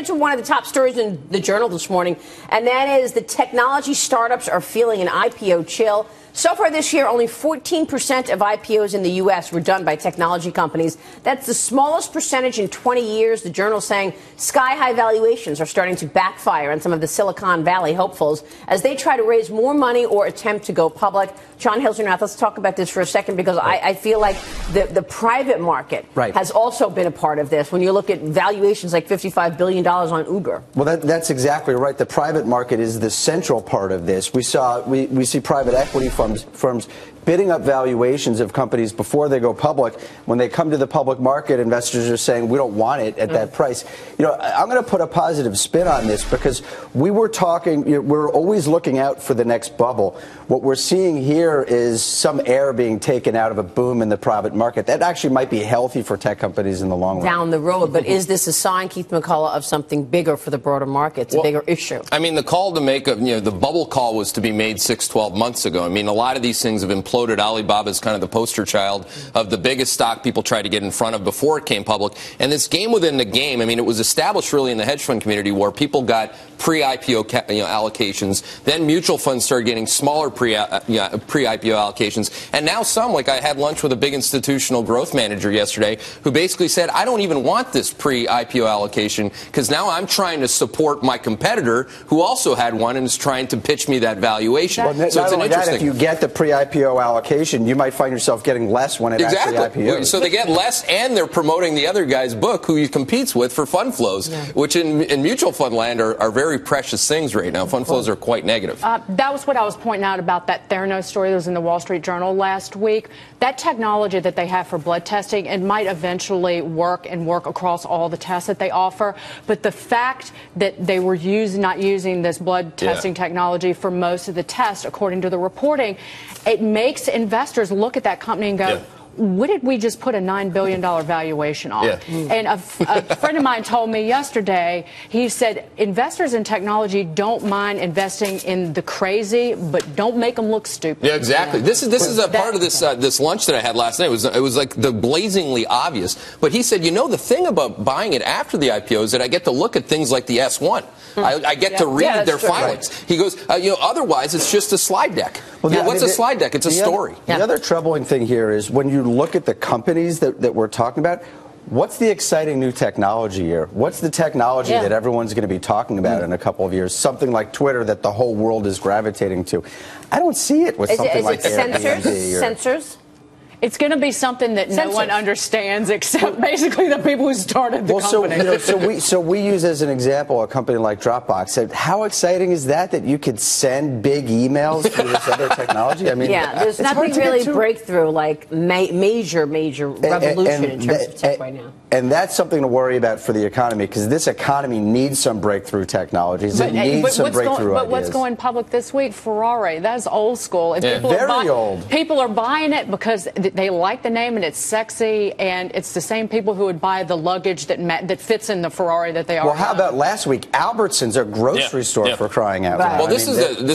mention one of the top stories in the Journal this morning, and that is the technology startups are feeling an IPO chill. So far this year, only 14% of IPOs in the U.S. were done by technology companies. That's the smallest percentage in 20 years. The Journal saying sky-high valuations are starting to backfire on some of the Silicon Valley hopefuls as they try to raise more money or attempt to go public. John Hilsenrath, let's talk about this for a second, because I feel like the private market has also been a part of this. When you look at valuations like $55 billion on Uber. Well, that's exactly right. The private market is the central part of this. We see private equity firms bidding up valuations of companies before they go public. When they come to the public market, investors are saying, we don't want it at that price. You know, I'm going to put a positive spin on this, because we're always looking out for the next bubble. What we're seeing here is some air being taken out of a boom in the private market. That actually might be healthy for tech companies in the long run. Down the road. But is this a sign, Keith McCullough, of something bigger for the broader market? It's a bigger issue. I mean, the call to make, the bubble call was to be made 6-12 months ago. I mean, a lot of these things have imploded. Alibaba's kind of the poster child of the biggest stock people tried to get in front of before it came public. And this game within the game, I mean, it was established really in the hedge fund community, where people got pre-IPO allocations. Then mutual funds started getting smaller pre-IPO allocations. And now some, like I had lunch with a big institutional growth manager yesterday who basically said, I don't even want this pre-IPO allocation, because now I'm trying to support my competitor who also had one and is trying to pitch me that valuation. Well, so it's an interesting. If you get the pre-IPO allocation, you might find yourself getting less when it actually IPOs. So they get less, and they're promoting the other guy's book who he competes with for fund flows, which in mutual fund land are very precious things right now. Fund flows are quite negative. That was what I was pointing out about that Theranos story that was in the Wall Street Journal last week. That technology that they have for blood testing, it might eventually work across all the tests that they offer. But the fact that they were not using this blood testing technology for most of the tests, according to the reporting, it makes investors look at that company and go, what did we just put a $9 billion valuation on? And a friend of mine told me yesterday, he said, investors in technology don't mind investing in the crazy, but don't make them look stupid. Yeah, exactly. This is a part of this lunch that I had last night. It was like the blazingly obvious. But he said, the thing about buying it after the IPO is that I get to look at things like the S1. I get to read their filings. He goes, otherwise it's just a slide deck. Well, what's a slide deck? It's a story. The other troubling thing here is when you look at the companies that we're talking about, what's the exciting new technology here? What's the technology that everyone's going to be talking about in a couple of years? Something like Twitter that the whole world is gravitating to. I don't see it with something like Airbnb. Sensors? It's going to be something that no one understands except basically the people who started the company. So we use as an example a company like Dropbox. How exciting is that you could send big emails through this other technology? I mean, there's nothing really breakthrough like major revolution in terms of tech right now. And that's something to worry about for the economy, because this economy needs some breakthrough technologies. It needs some breakthrough ideas. But what's going public this week? Ferrari. That's old school. And very old. People are buying it because they like the name and it's sexy, and it's the same people who would buy the luggage that fits in the Ferrari that they are. Well, how about last week? Albertsons, a grocery store, for crying out loud. Well, this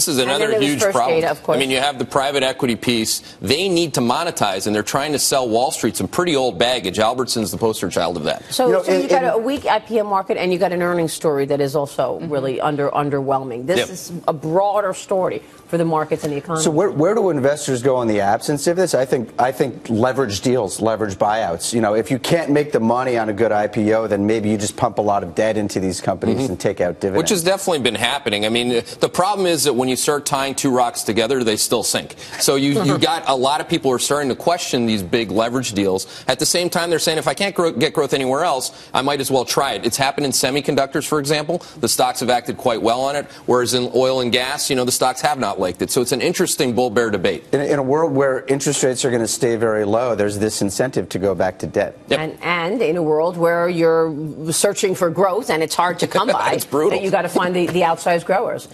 is another huge problem. I mean, you have the private equity piece. They need to monetize, and they're trying to sell Wall Street some pretty old baggage. Albertsons, the poster child of that. So you got a weak IPO market, and you got an earnings story that is also really underwhelming. This is a broader story for the markets and the economy. So where do investors go in the absence of this? I think leverage deals, leverage buyouts. If you can't make the money on a good IPO, then maybe you just pump a lot of debt into these companies and take out dividends. Which has definitely been happening. I mean, the problem is that when you start tying two rocks together, they still sink. So you got a lot of people who are starting to question these big leverage deals. At the same time, they're saying, if I can't get growth anywhere else, I might as well try it. It's happened in semiconductors, for example. The stocks have acted quite well on it, whereas in oil and gas, the stocks have not liked it. So it's an interesting bull-bear debate. In a world where interest rates are going to stay very low, there's this incentive to go back to debt. And in a world where you're searching for growth and it's hard to come by, it's brutal. you got to find the outsized growers.